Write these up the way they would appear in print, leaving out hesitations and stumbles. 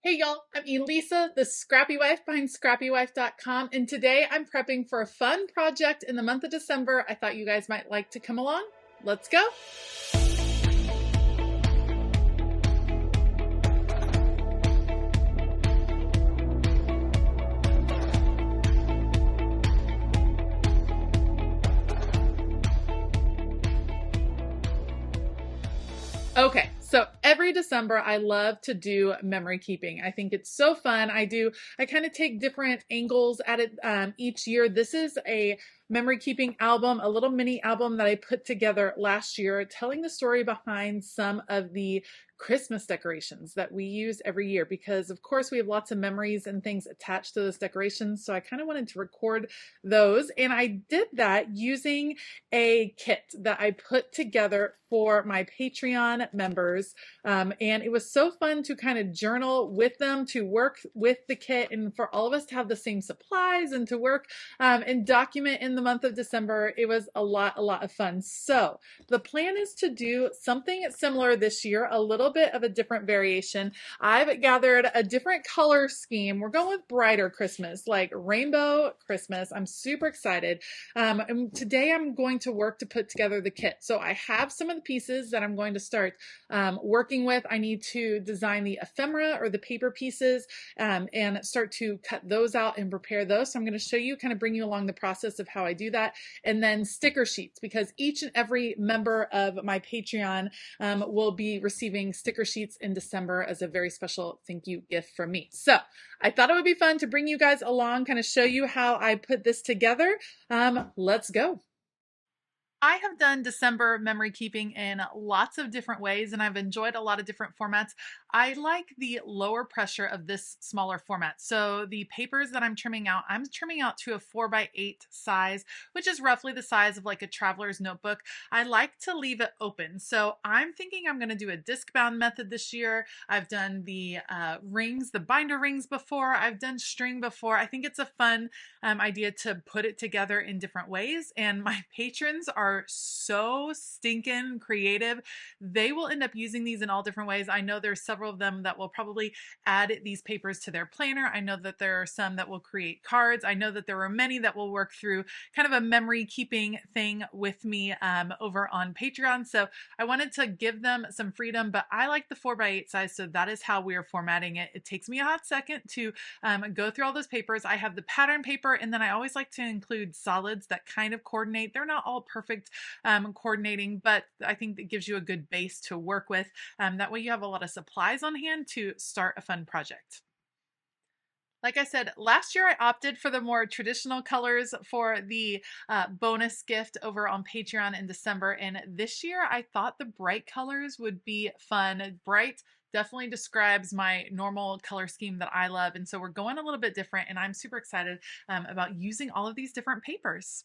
Hey y'all, I'm Elisa, the Scrappy Wife behind ScrappyWife.com, and today I'm prepping for a fun project in the month of December. I thought you guys might like to come along. Let's go. Okay, so every December I love to do memory keeping. I think it's so fun. I kind of take different angles at it each year. This is a memory keeping album, a little mini album that I put together last year, telling the story behind some of the Christmas decorations that we use every year, because of course we have lots of memories and things attached to those decorations. So I kind of wanted to record those, and I did that using a kit that I put together for my Patreon members. And it was so fun to kind of journal with them, to work with the kit, and for all of us to have the same supplies and to work and document in the month of December. It was a lot of fun. So the plan is to do something similar this year, a little bit of a different variation. I've gathered a different color scheme. We're going with brighter Christmas, like rainbow Christmas. I'm super excited. And today I'm going to work to put together the kit. So I have some of the pieces that I'm going to start working with. I need to design the ephemera or the paper pieces and start to cut those out and prepare those. So I'm going to show you, kind of bring you along the process of how I do that. And then sticker sheets, because each and every member of my Patreon will be receiving sticker sheets in December as a very special thank you gift from me. So I thought it would be fun to bring you guys along, kind of show you how I put this together. Let's go. I have done December memory keeping in lots of different ways, and I've enjoyed a lot of different formats. I like the lower pressure of this smaller format. So the papers that I'm trimming out to a 4x8 size, which is roughly the size of like a traveler's notebook. I like to leave it open. So I'm thinking I'm going to do a disc bound method this year. I've done the rings, the binder rings before. I've done string before. I think it's a fun idea to put it together in different ways. And my patrons are so stinking creative. They will end up using these in all different ways. I know there's several of them that will probably add these papers to their planner. I know that there are some that will create cards. I know that there are many that will work through kind of a memory keeping thing with me over on Patreon. So I wanted to give them some freedom, but I like the 4x8 size. So that is how we are formatting it. It takes me a hot second to go through all those papers. I have the pattern paper, and then I always like to include solids that kind of coordinate. They're not all perfect coordinating, but I think that gives you a good base to work with. That way you have a lot of supplies on hand to start a fun project. Like I said, last year I opted for the more traditional colors for the bonus gift over on Patreon in December. And this year I thought the bright colors would be fun. Bright definitely describes my normal color scheme that I love. And so we're going a little bit different, and I'm super excited about using all of these different papers.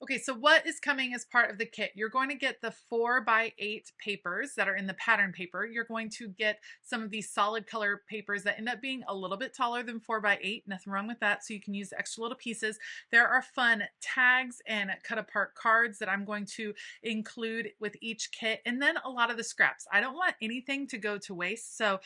Okay, so what is coming as part of the kit? You're going to get the 4x8 papers that are in the pattern paper. You're going to get some of these solid color papers that end up being a little bit taller than 4x8. Nothing wrong with that, so you can use extra little pieces. There are fun tags and cut apart cards that I'm going to include with each kit, and then a lot of the scraps. I don't want anything to go to waste, so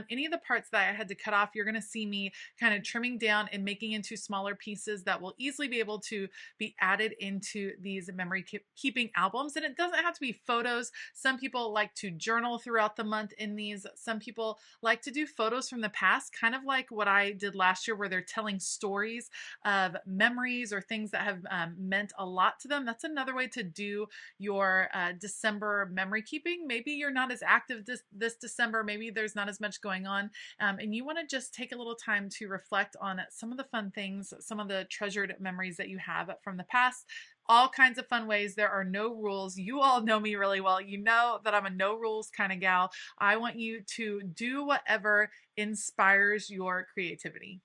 any of the parts that I had to cut off, you're going to see me kind of trimming down and making into smaller pieces that will easily be able to be added into these memory keeping albums. And it doesn't have to be photos. Some people like to journal throughout the month in these. Some people like to do photos from the past, kind of like what I did last year, where they're telling stories of memories or things that have meant a lot to them. That's another way to do your December memory keeping. Maybe you're not as active this December. Maybe there's not as much going on, and you want to just take a little time to reflect on some of the fun things, some of the treasured memories that you have from the past. All kinds of fun ways. There are no rules. You all know me really well. You know that I'm a no rules kind of gal. I want you to do whatever inspires your creativity.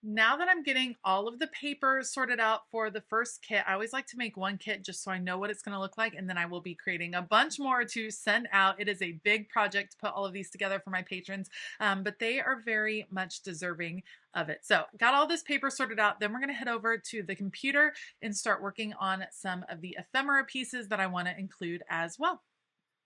Now that I'm getting all of the paper sorted out for the first kit, I always like to make one kit just so I know what it's going to look like, and then I will be creating a bunch more to send out. It is a big project to put all of these together for my patrons, but they are very much deserving of it. So got all this paper sorted out. Then we're going to head over to the computer and start working on some of the ephemera pieces that I want to include as well.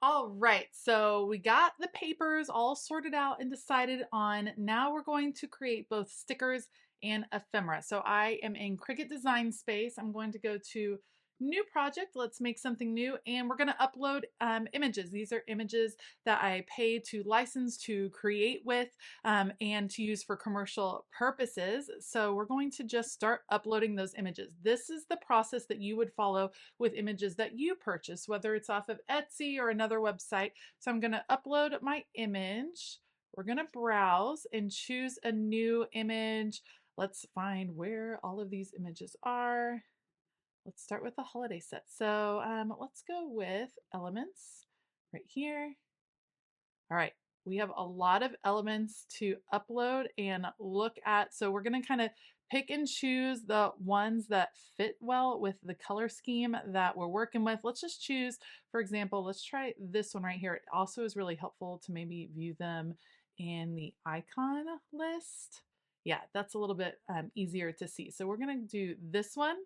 All right, so we got the papers all sorted out and decided on. Now we're going to create both stickers and ephemera. So I am in Cricut Design Space. I'm going to go to new project. Let's make something new, and we're going to upload images. These are images that I pay to license to create with and to use for commercial purposes. So we're going to just start uploading those images. This is the process that you would follow with images that you purchase, whether it's off of Etsy or another website. So I'm going to upload my image. We're going to browse and choose a new image. Let's find where all of these images are. Let's start with the holiday set. So let's go with elements right here. All right, we have a lot of elements to upload and look at. So we're going to kind of pick and choose the ones that fit well with the color scheme that we're working with. Let's just choose, for example, let's try this one right here. It also is really helpful to maybe view them in the icon list. Yeah, that's a little bit easier to see. So we're going to do this one.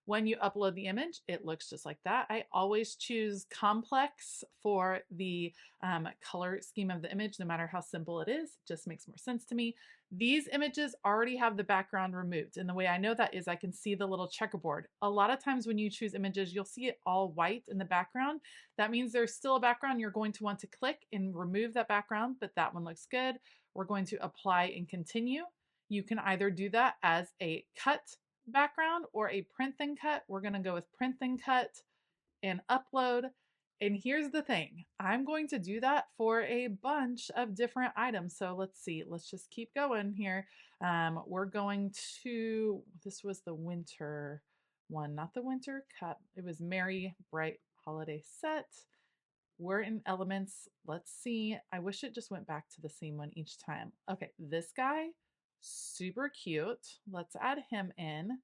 When you upload the image, it looks just like that. I always choose complex for the color scheme of the image, no matter how simple it is. It just makes more sense to me. These images already have the background removed. And the way I know that is I can see the little checkerboard. A lot of times when you choose images, you'll see it all white in the background. That means there's still a background. You're going to want to click and remove that background, but that one looks good. We're going to apply and continue. You can either do that as a cut background or a print then cut. We're going to go with print then cut and upload. And here's the thing, I'm going to do that for a bunch of different items. So let's see, let's just keep going here. We're going to, this was the winter one, not the winter cut. It was Merry Bright Holiday Set. We're in elements. Let's see. I wish it just went back to the same one each time. Okay, this guy, super cute. Let's add him in.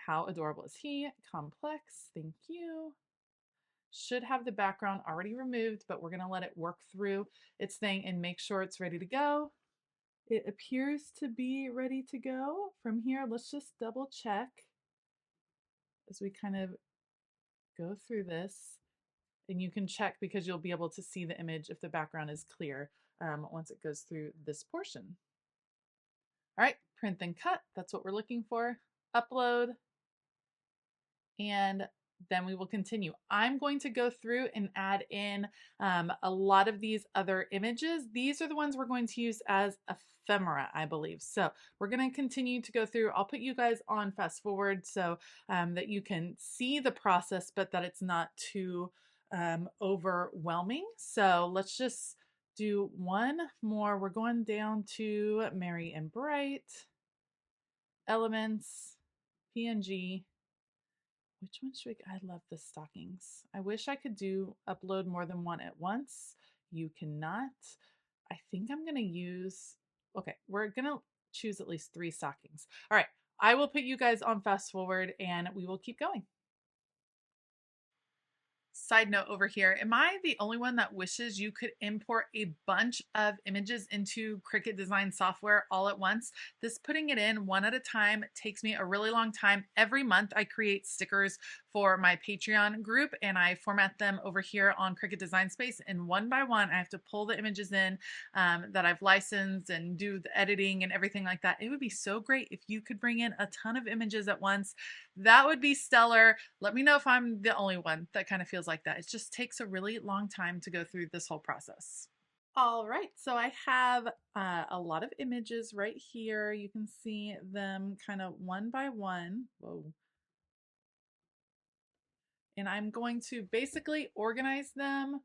How adorable is he? Complex, thank you. Should have the background already removed, but we're gonna let it work through its thing and make sure it's ready to go. It appears to be ready to go. From here, let's just double check as we kind of go through this. And you can check because you'll be able to see the image if the background is clear once it goes through this portion. All right, print then cut. That's what we're looking for. Upload. And then we will continue. I'm going to go through and add in a lot of these other images. These are the ones we're going to use as ephemera, I believe. So we're going to continue to go through. I'll put you guys on fast forward so that you can see the process, but that it's not too overwhelming. So let's just do one more. We're going down to Merry and Bright, Elements, PNG. Which one should I love the stockings. I wish I could upload more than one at once. You cannot. I think I'm going to use, okay, we're going to choose at least 3 stockings. All right, I will put you guys on fast forward and we will keep going. Side note over here, am I the only one that wishes you could import a bunch of images into Cricut design software all at once? This putting it in one at a time takes me a really long time. Every month I create stickers for my Patreon group and I format them over here on Cricut Design Space, and one by one I have to pull the images in that I've licensed and do the editing and everything like that. It would be so great if you could bring in a ton of images at once. That would be stellar. Let me know if I'm the only one that kind of feels like that. It just takes a really long time to go through this whole process. All right, so I have a lot of images right here. You can see them kind of one by one. Whoa. And I'm going to basically organize them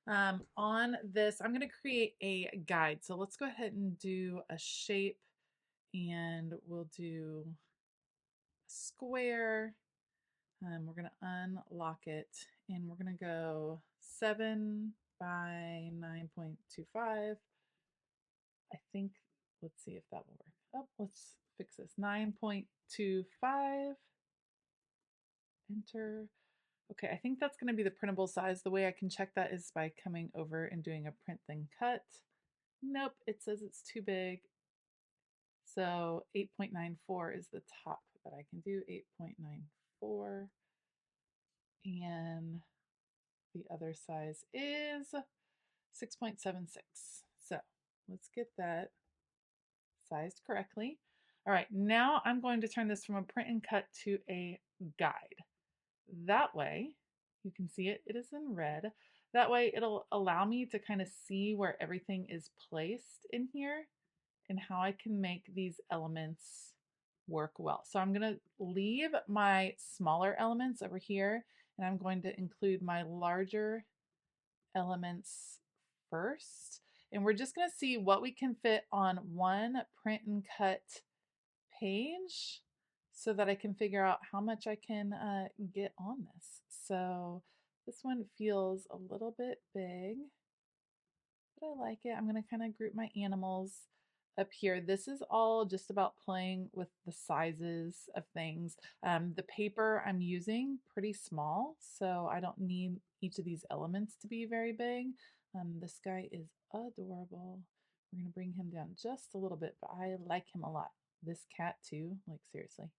on this. I'm going to create a guide. So let's go ahead and do a shape, and we'll do a square. We're going to unlock it, and we're going to go 7 by 9.25. I think, let's see if that will work. Oh, let's fix this. 9.25. Enter. Okay, I think that's going to be the printable size. The way I can check that is by coming over and doing a print then cut. Nope, it says it's too big. So 8.94 is the top that I can do, 8.94. And The other size is 6.76. So let's get that sized correctly. All right, now I'm going to turn this from a print and cut to a guide. That way, you can see it, it is in red. That way it'll allow me to kind of see where everything is placed in here and how I can make these elements work well. So I'm gonna leave my smaller elements over here and I'm going to include my larger elements first. And we're just gonna see what we can fit on one print and cut page so that I can figure out how much I can get on this. So this one feels a little bit big, but I like it. I'm going to kind of group my animals up here. This is all just about playing with the sizes of things. The paper I'm using pretty small, so I don't need each of these elements to be very big. This guy is adorable. We're going to bring him down just a little bit, but I like him a lot. This cat too, like seriously.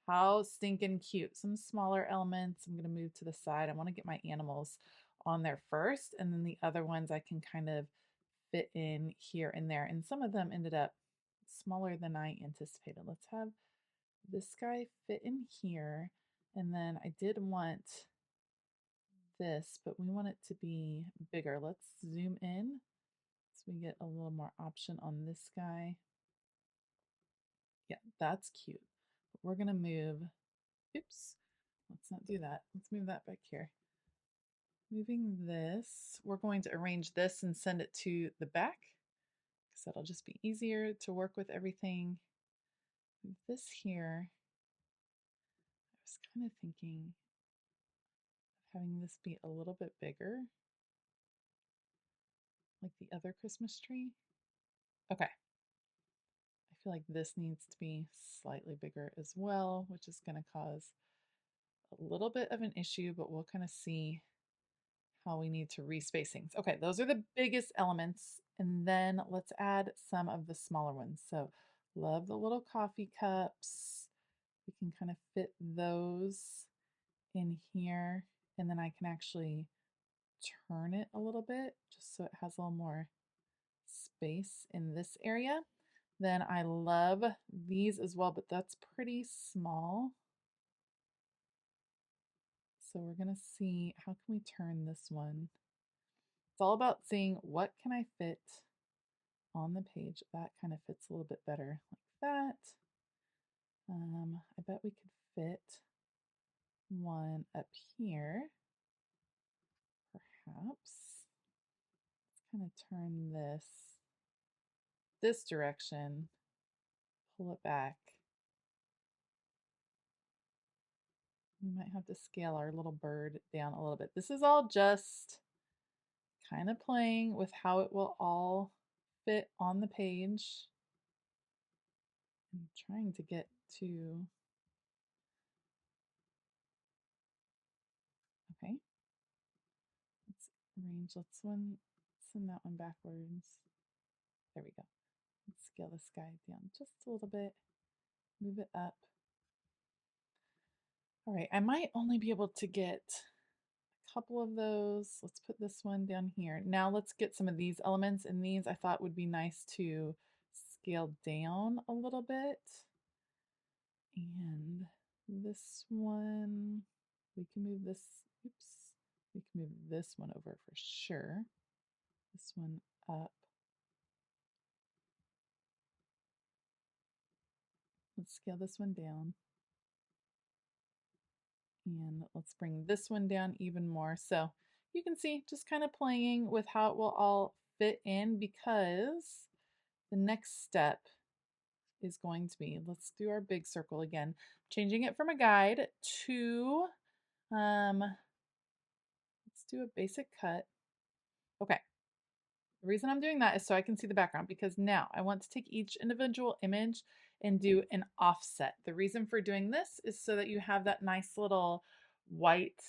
How stinking cute. Some smaller elements I'm going to move to the side. I want to get my animals on there first, and then the other ones I can kind of fit in here and there. And some of them ended up smaller than I anticipated. Let's have this guy fit in here. And then I did want this, but we want it to be bigger. Let's zoom in so we get a little more option on this guy. Yeah, that's cute. But we're gonna move, oops, let's not do that. Let's move that back here. Moving this, we're going to arrange this and send it to the back because that'll just be easier to work with everything. Move this here. I was kind of thinking of having this be a little bit bigger, like the other Christmas tree. Okay. I feel like this needs to be slightly bigger as well, which is going to cause a little bit of an issue, but we'll kind of see how we need to respace things. Okay, those are the biggest elements. And then let's add some of the smaller ones. So love the little coffee cups. We can kind of fit those in here. And then I can actually turn it a little bit just so it has a little more space in this area. Then I love these as well, but that's pretty small. So we're gonna see, how can we turn this one? It's all about seeing what can I fit on the page. That kind of fits a little bit better like that. I bet we could fit one up here, perhaps. Let's kind of turn this direction, pull it back. We might have to scale our little bird down a little bit. This is all just kind of playing with how it will all fit on the page. I'm trying to get to, okay. Let's arrange, let's send that one backwards. There we go. Let's scale this guy down just a little bit, move it up. All right, I might only be able to get a couple of those. Let's put this one down here. Now let's get some of these elements, and these I thought would be nice to scale down a little bit. And this one, we can move this, oops, we can move this one over for sure. This one up. Let's scale this one down. And let's bring this one down even more. So you can see just kind of playing with how it will all fit in, because the next step is going to be, let's do our big circle again, changing it from a guide to, let's do a basic cut. Okay. The reason I'm doing that is so I can see the background, because now I want to take each individual image and do an offset. The reason for doing this is so that you have that nice little white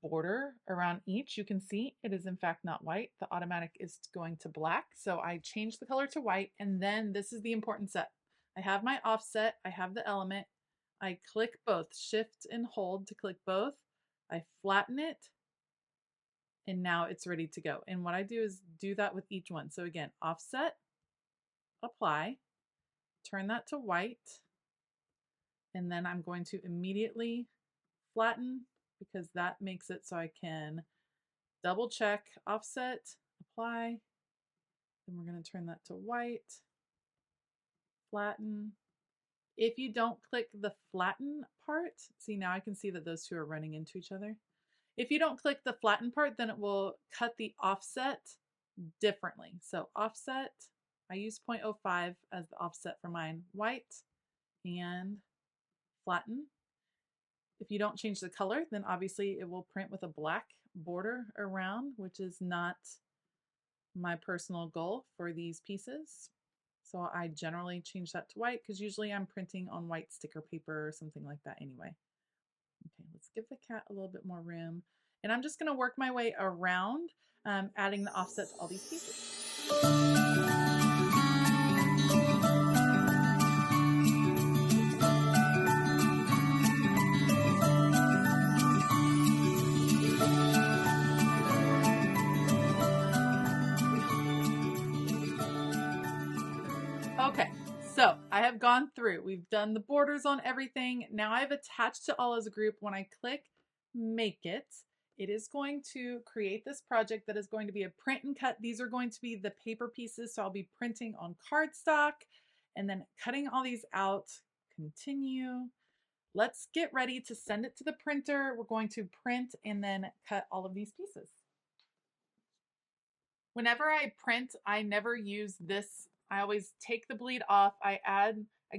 border around each. You can see it is in fact not white. The automatic is going to black. So I change the color to white, and then this is the important step. I have my offset, I have the element, I click both, shift and hold to click both. I flatten it, and now it's ready to go. And what I do is do that with each one. So again, offset, apply, turn that to white, and then I'm going to immediately flatten because that makes it so I can double check, offset, apply. Then we're going to turn that to white, flatten. If you don't click the flatten part, see now I can see that those two are running into each other. If you don't click the flatten part, then it will cut the offset differently. So offset, I use 0.05 as the offset for mine, white and flatten. If you don't change the color, then obviously it will print with a black border around, which is not my personal goal for these pieces. So I generally change that to white because usually I'm printing on white sticker paper or something like that anyway. Okay, let's give the cat a little bit more room. And I'm just going to work my way around, adding the offset to all these pieces. Okay, so I have gone through. We've done the borders on everything. Now I've attached it all as a group. When I click Make It, it is going to create this project that is going to be a print and cut. These are going to be the paper pieces, so I'll be printing on cardstock and then cutting all these out. Continue. Let's get ready to send it to the printer. We're going to print and then cut all of these pieces. Whenever I print, I never use this. I always take the bleed off. I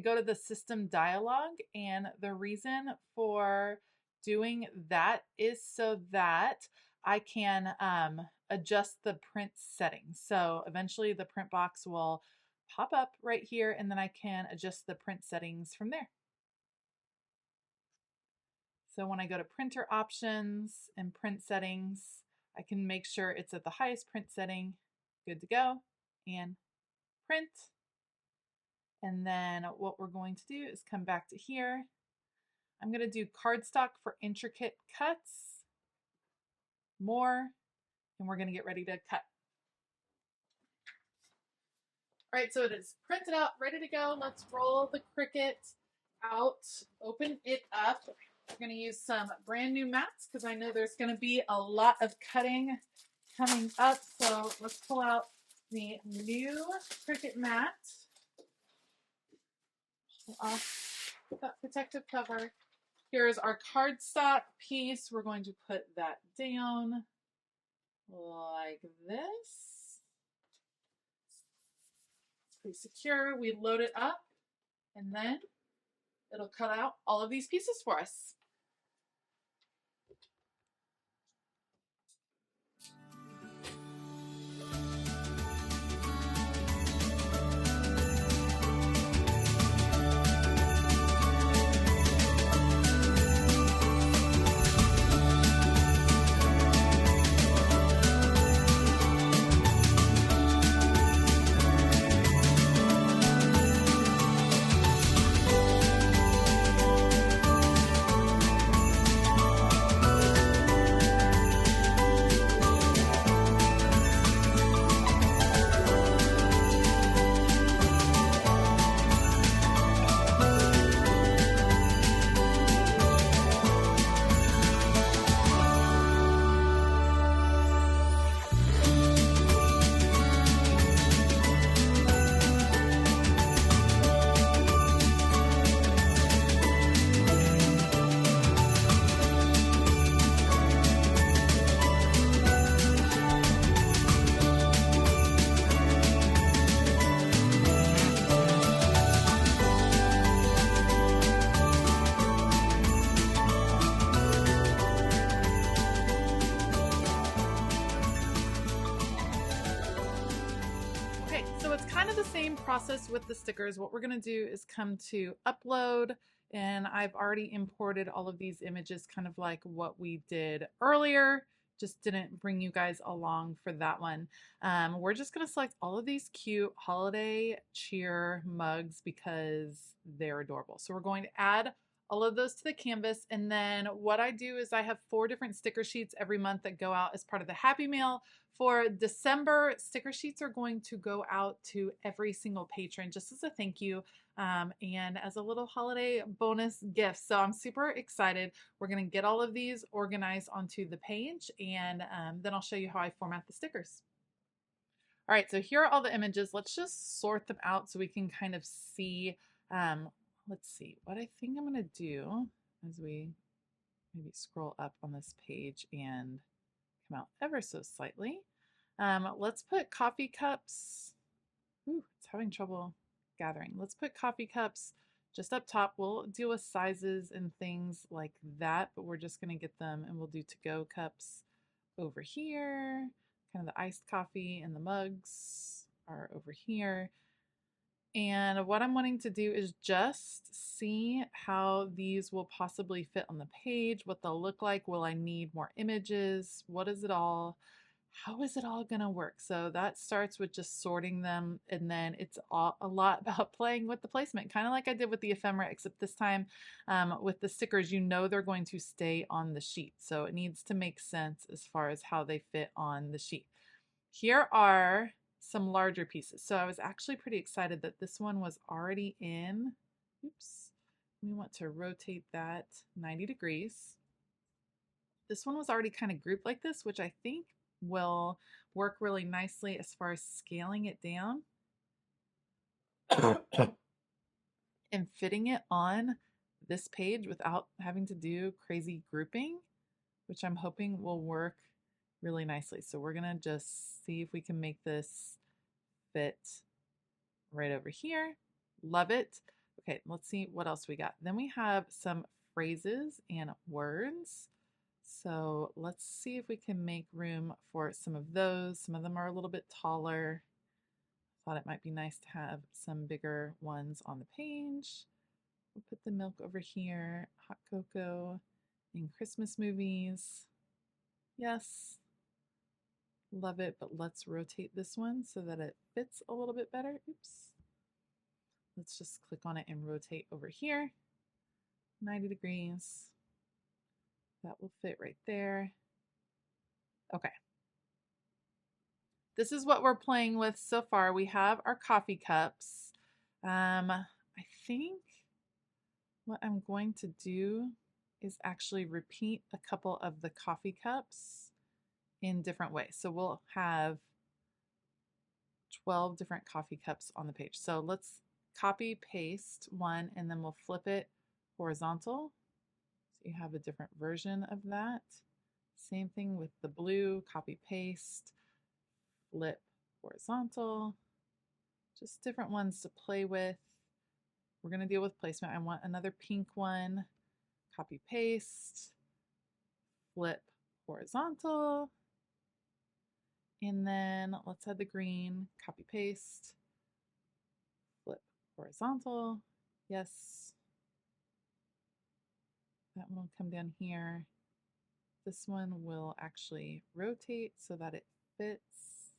go to the system dialog, and the reason for doing that is so that I can adjust the print settings. So eventually the print box will pop up right here, and then I can adjust the print settings from there. So when I go to printer options and print settings, I can make sure it's at the highest print setting. Good to go. And print. And then what we're going to do is come back to here. I'm going to do cardstock for intricate cuts, more, and we're going to get ready to cut. All right, so it is printed out, ready to go. Let's roll the Cricut out, open it up. We're going to use some brand new mats because I know there's going to be a lot of cutting coming up. So let's pull out the new Cricut mat. Off that protective cover. Here's our cardstock piece. We're going to put that down like this. It's pretty secure. We load it up and then it'll cut out all of these pieces for us. Process with the stickers. What we're going to do is come to upload, and I've already imported all of these images, kind of like what we did earlier. Just didn't bring you guys along for that one. We're just going to select all of these cute holiday cheer mugs because they're adorable. So we're going to add all of those to the canvas. And then what I do is I have 4 different sticker sheets every month that go out as part of the Happy Mail. For December, sticker sheets are going to go out to every single patron just as a thank you and as a little holiday bonus gift. So I'm super excited. We're going to get all of these organized onto the page, and then I'll show you how I format the stickers. All right, so here are all the images. Let's just sort them out so we can kind of see. Let's see what I think I'm going to do as we maybe scroll up on this page and come out ever so slightly. Let's put coffee cups. Ooh, it's having trouble gathering. Let's put coffee cups just up top. We'll deal with sizes and things like that, but we're just going to get them, and we'll do to-go cups over here. Kind of the iced coffee and the mugs are over here. And what I'm wanting to do is just see how these will possibly fit on the page, what they'll look like. Will I need more images? What is it all? How is it all going to work? So that starts with just sorting them, and then it's a lot about playing with the placement, kind of like I did with the ephemera, except this time with the stickers, you know they're going to stay on the sheet. So it needs to make sense as far as how they fit on the sheet. Here are some larger pieces. So I was actually pretty excited that this one was already in. Oops. We want to rotate that 90 degrees. This one was already kind of grouped like this, which I think will work really nicely as far as scaling it down and fitting it on this page without having to do crazy grouping, which I'm hoping will work really nicely. So we're gonna just see if we can make this fit right over here. Love it. Okay, let's see what else we got. Then we have some phrases and words. So let's see if we can make room for some of those. Some of them are a little bit taller. Thought it might be nice to have some bigger ones on the page. We'll put the milk over here. Hot cocoa in Christmas movies. Yes. Love it, but let's rotate this one so that it fits a little bit better. Oops. Let's just click on it and rotate over here. 90 degrees. That will fit right there. Okay. This is what we're playing with so far. We have our coffee cups. I think what I'm going to do is actually repeat a couple of the coffee cups in different ways. So we'll have 12 different coffee cups on the page. So let's copy paste one, and then we'll flip it horizontal. So you have a different version of that. Same thing with the blue, copy paste, flip horizontal. Just different ones to play with. We're going to deal with placement. I want another pink one, copy paste, flip horizontal. And then let's add the green, copy paste, flip horizontal. Yes. That one will come down here. This one will actually rotate so that it fits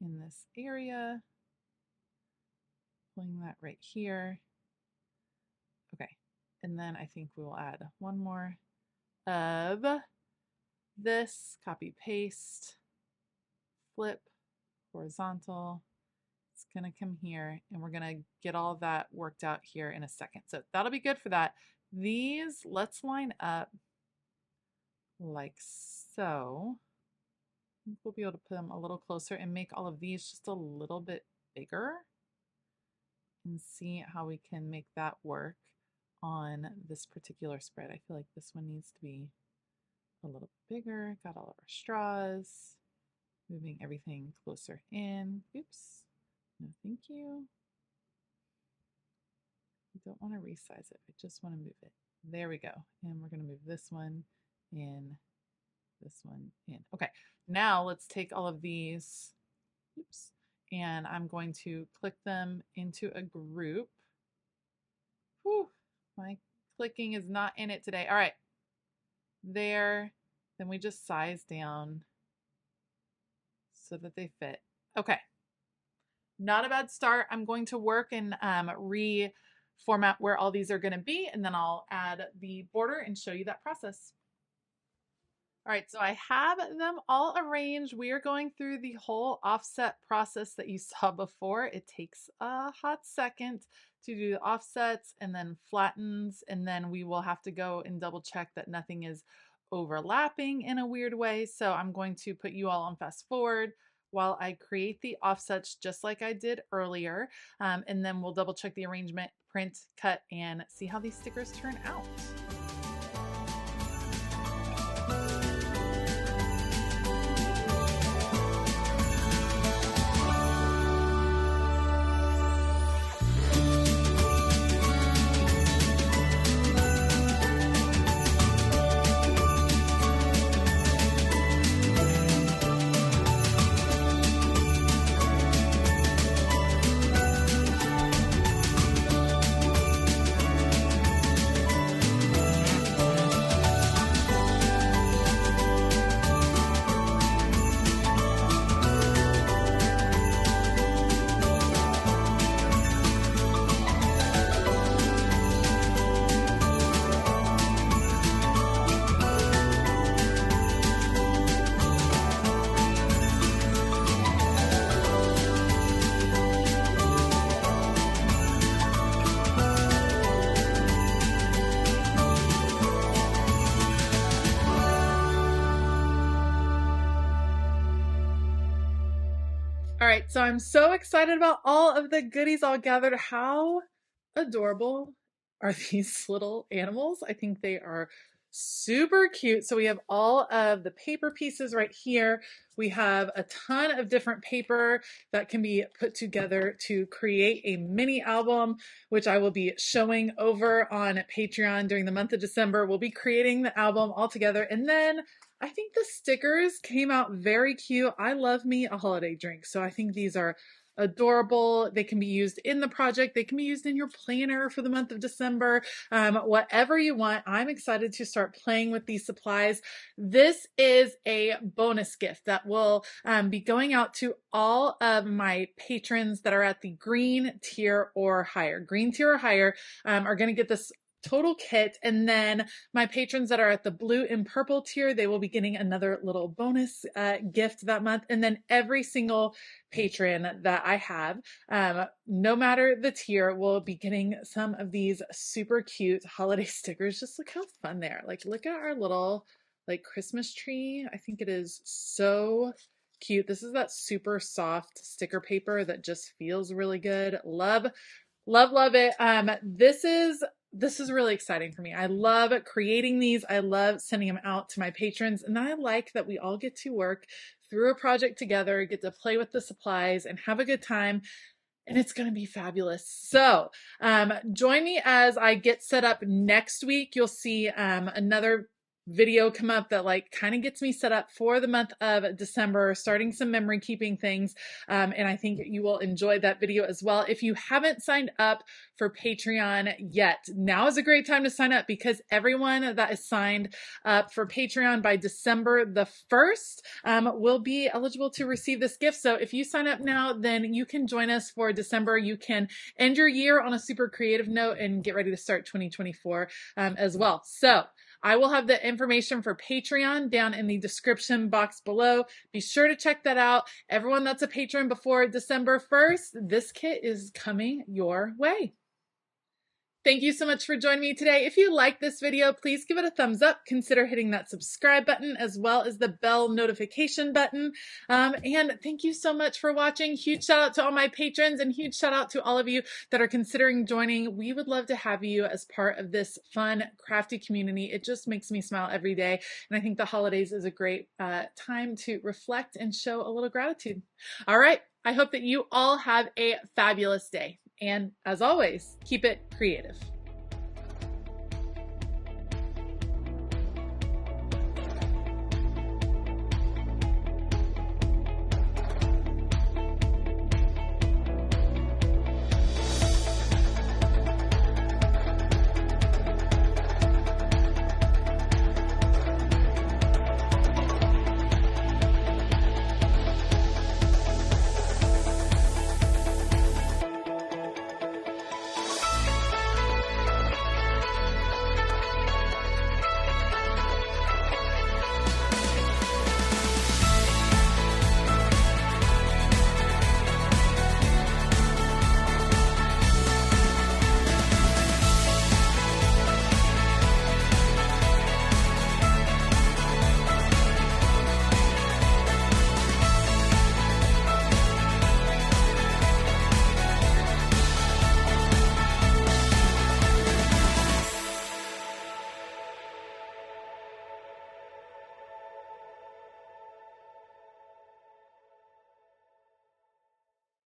in this area. Pulling that right here. Okay. And then I think we will add one more of this, copy paste, flip horizontal. It's going to come here, and we're going to get all that worked out here in a second. So that'll be good for that. These, let's line up like so. I think we'll be able to put them a little closer and make all of these just a little bit bigger and see how we can make that work on this particular spread. I feel like this one needs to be a little bigger. Got all of our straws. Moving everything closer in. Oops. No, thank you. I don't want to resize it. I just want to move it. There we go. And we're going to move this one in, this one in. Okay, now let's take all of these, oops, and I'm going to click them into a group. Whew, my clicking is not in it today. All right, there. Then we just size down so that they fit. Okay, not a bad start. I'm going to work and format where all these are going to be, and then I'll add the border and show you that process. All right, so I have them all arranged. We are going through the whole offset process that you saw before. It takes a hot second to do the offsets and then flattens, and then we will have to go and double check that nothing is overlapping in a weird way. So I'm going to put you all on fast forward while I create the offsets just like I did earlier, and then we'll double check the arrangement, print, cut, and see how these stickers turn out. All right, so I'm so excited about all of the goodies all gathered. How adorable are these little animals? I think they are super cute. So we have all of the paper pieces right here. We have a ton of different paper that can be put together to create a mini album, which I will be showing over on Patreon during the month of December. We'll be creating the album all together, and then I think the stickers came out very cute. I love me a holiday drink, so I think these are adorable. They can be used in the project. They can be used in your planner for the month of December, whatever you want. I'm excited to start playing with these supplies. This is a bonus gift that will be going out to all of my patrons that are at the green tier or higher. Green tier or higher are going to get this total kit, and then my patrons that are at the blue and purple tier, they will be getting another little bonus gift that month. And then every single patron that I have, no matter the tier, will be getting some of these super cute holiday stickers. Just look how fun they are. Like, look at our little like Christmas tree. I think it is so cute. This is that super soft sticker paper that just feels really good. Love it. This is really exciting for me. I love creating these. I love sending them out to my patrons. And I like that we all get to work through a project together, get to play with the supplies and have a good time. And it's going to be fabulous. So join me as I get set up next week. You'll see another video come up that like kind of gets me set up for the month of December, starting some memory keeping things. And I think you will enjoy that video as well. If you haven't signed up for Patreon yet, now is a great time to sign up, because everyone that is signed up for Patreon by December the 1st will be eligible to receive this gift. So if you sign up now, then you can join us for December. You can end your year on a super creative note and get ready to start 2024 as well. So I will have the information for Patreon down in the description box below. Be sure to check that out. Everyone that's a patron before December 1st, this kit is coming your way. Thank you so much for joining me today. If you like this video, please give it a thumbs up. Consider hitting that subscribe button as well as the bell notification button. And thank you so much for watching. Huge shout out to all my patrons and huge shout out to all of you that are considering joining. We would love to have you as part of this fun, crafty community. It just makes me smile every day. And I think the holidays is a great time to reflect and show a little gratitude. All right. I hope that you all have a fabulous day. And as always, keep it creative.